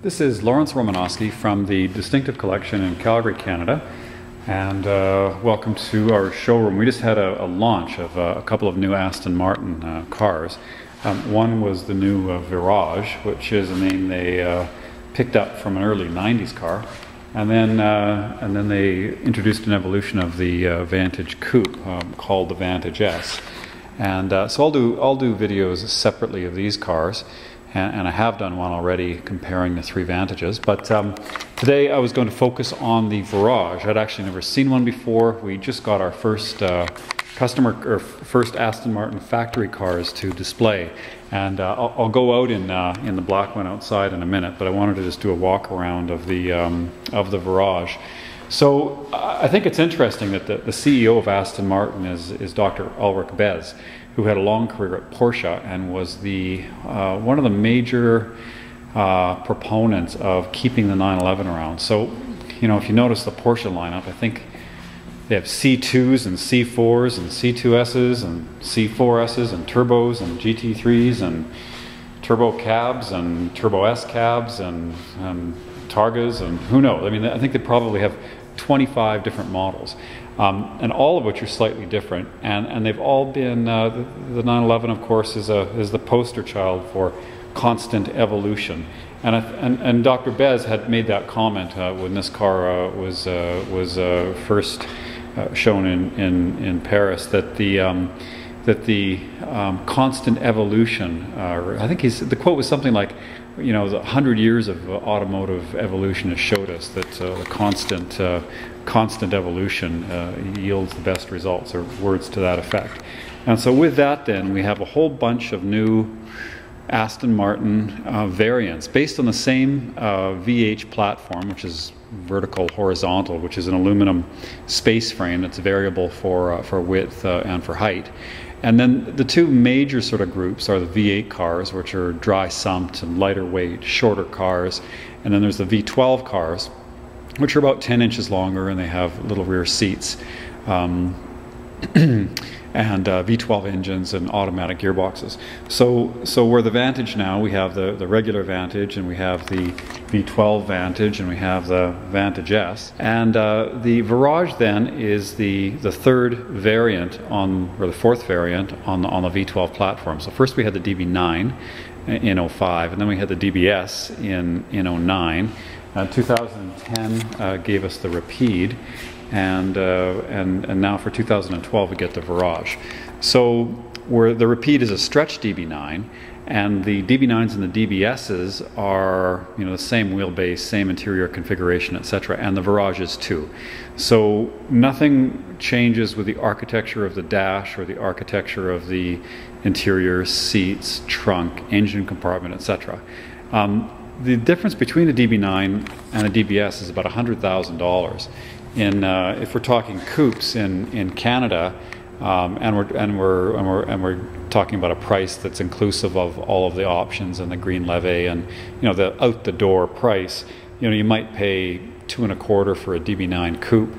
This is Romanosky from the Distinctive Collection in Calgary, Canada, and welcome to our showroom. We just had a launch of a couple of new Aston Martin cars. One was the new Virage, which is a name they picked up from an early 90s car, and then they introduced an evolution of the Vantage Coupe called the Vantage S. And so I'll do videos separately of these cars. And I have done one already comparing the three Vantages, but today I was going to focus on the Virage. I'd actually never seen one before. We just got our first first Aston Martin factory cars to display, and I'll go out in the black one outside in a minute, but I wanted to just do a walk around of the Virage. So I think it's interesting that the CEO of Aston Martin is Dr. Ulrich Bez, who had a long career at Porsche and was one of the major proponents of keeping the 911 around. So, you know, if you notice the Porsche lineup, I think they have C2s and C4s and C2Ss and C4Ss and turbos and GT3s and turbo cabs and turbo S cabs and Targas and who knows. I mean, I think they probably have 25 different models, and all of which are slightly different, and they've all been the 911, of course, is the poster child for constant evolution, and Dr. Bez had made that comment when this car was first shown in Paris, that the constant evolution, I think the quote was something like, you know, the 100 years of automotive evolution has showed us that the constant evolution yields the best results, or words to that effect. And so with that, then, we have a whole bunch of new Aston Martin variants based on the same VH platform, which is vertical horizontal, which is an aluminum space frame that's variable for width and for height. And then the two major sort of groups are the V8 cars, which are dry sumped and lighter weight, shorter cars. And then there's the V12 cars, which are about 10 inches longer, and they have little rear seats. And V12 engines and automatic gearboxes. So we're the Vantage now. We have the regular Vantage, and we have the V12 Vantage, and we have the Vantage S. And the Virage then is the third variant or the fourth variant on the V12 platform. So first we had the DB9 in 05, and then we had the DBS in 09. 2010 gave us the Rapide. And now for 2012 we get the Virage. So where the Rapide is a stretch DB9, and the DB9s and the DBSs are, you know, the same wheelbase, same interior configuration, etc., and the Virage is too. So nothing changes with the architecture of the dash or the architecture of the interior, seats, trunk, engine compartment, etc. The difference between the DB9 and the DBS is about $100,000. If we're talking coupes in Canada, and we're talking about a price that's inclusive of all of the options and the green levee and, you know, the out the door price, you know, you might pay $2.25 for a DB9 coupe,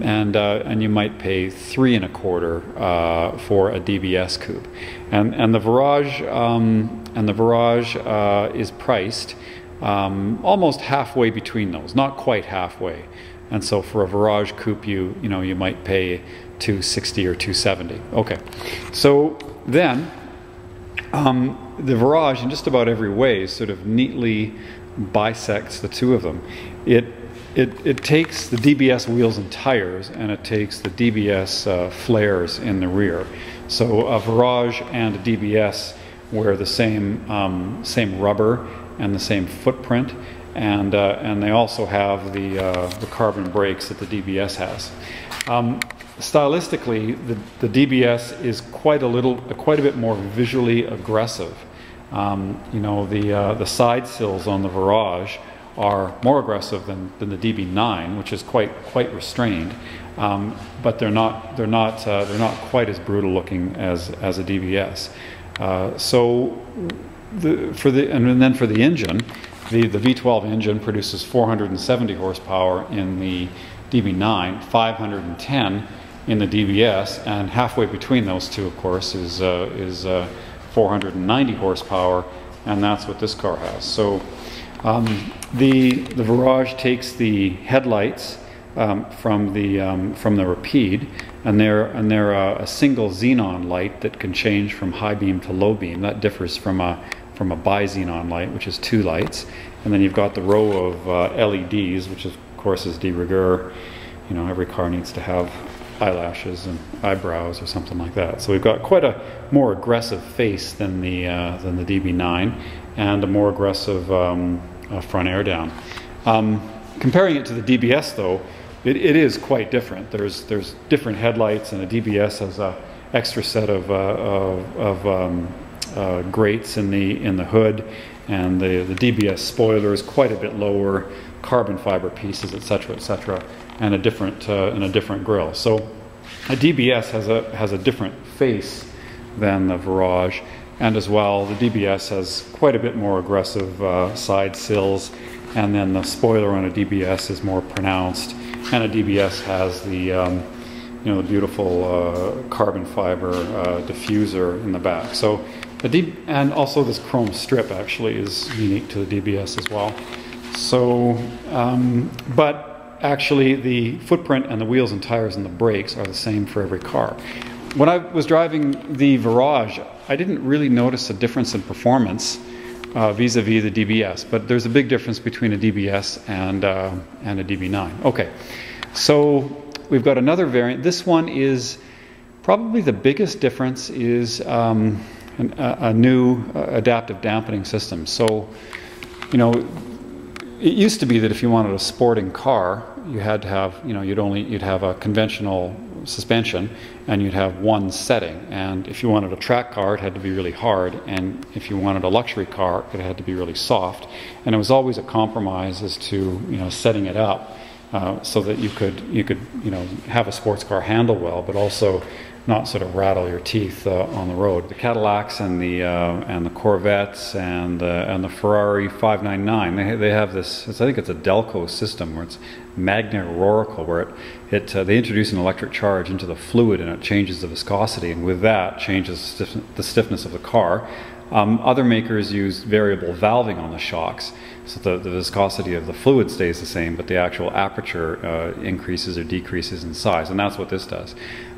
and you might pay $3.25 for a DBS coupe, and the Virage is priced almost halfway between those, not quite halfway. And so for a Virage coupe, you might pay $260 or $270. Okay, so then the Virage, in just about every way, sort of neatly bisects the two of them. It takes the DBS wheels and tires, and it takes the DBS flares in the rear. So a Virage and a DBS wear the same rubber and the same footprint. And they also have the carbon brakes that the DBS has. Stylistically, the DBS is quite a bit more visually aggressive. You know, the side sills on the Virage are more aggressive than the DB9, which is quite restrained. But they're not quite as brutal looking as a DBS. And then for the engine. The V12 engine produces 470 horsepower in the DB9, 510 in the DBS, and halfway between those two, of course, is 490 horsepower, and that's what this car has. So The Virage takes the headlights from the Rapide, and they're a single xenon light that can change from high beam to low beam. That differs from a bi-xenon light, which is 2 lights, and then you've got the row of LEDs, which of course is de rigueur. You know, every car needs to have eyelashes and eyebrows or something like that. So we've got quite a more aggressive face than the DB9, and a more aggressive front air down. Comparing it to the DBS though, it is quite different. There's different headlights, and the DBS has a extra set of grates in the hood, and the DBS spoiler is quite a bit lower, carbon fiber pieces, etc., and a different grille. So a DBS has a different face than the Virage, and as well the DBS has quite a bit more aggressive side sills, and then the spoiler on a DBS is more pronounced, and a DBS has the the beautiful carbon fiber diffuser in the back. So and also this chrome strip actually is unique to the DBS as well. So, but actually the footprint and the wheels and tires and the brakes are the same for every car. When I was driving the Virage, I didn't really notice a difference in performance vis-a-vis the DBS, but there's a big difference between a DBS and a DB9. Okay, so we've got another variant. This one is probably the biggest difference is a new adaptive dampening system. So, you know, it used to be that if you wanted a sporting car, you had to have, you'd have a conventional suspension, and you'd have one setting. And if you wanted a track car, it had to be really hard, and if you wanted a luxury car, it had to be really soft. And it was always a compromise as to setting it up so that you could have a sports car handle well, but also not sort of rattle your teeth on the road. The Cadillacs and the Corvettes and the Ferrari 599, they have this. I think it's a Delco system where it's magnetororical, where they introduce an electric charge into the fluid, and it changes the viscosity, and with that changes the stiffness of the car. Other makers use variable valving on the shocks, so the viscosity of the fluid stays the same, but the actual aperture increases or decreases in size, and that's what this does.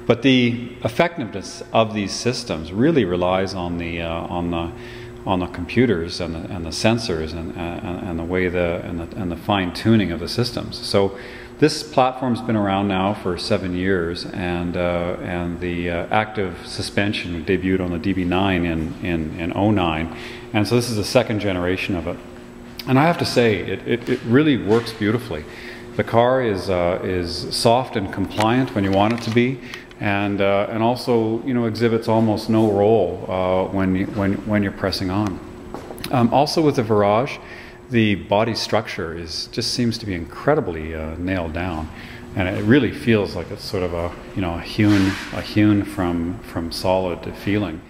But the effectiveness of these systems really relies on the computers and the sensors and the way and the fine tuning of the systems. So this platform's been around now for 7 years, and the active suspension debuted on the DB9 in 09, and so this is the 2nd generation of it. And I have to say, it really works beautifully. The car is soft and compliant when you want it to be, and also exhibits almost no roll when you're pressing on. Also with the Virage, the body structure just seems to be incredibly nailed down, and it really feels like it's sort of a hewn from solid feeling.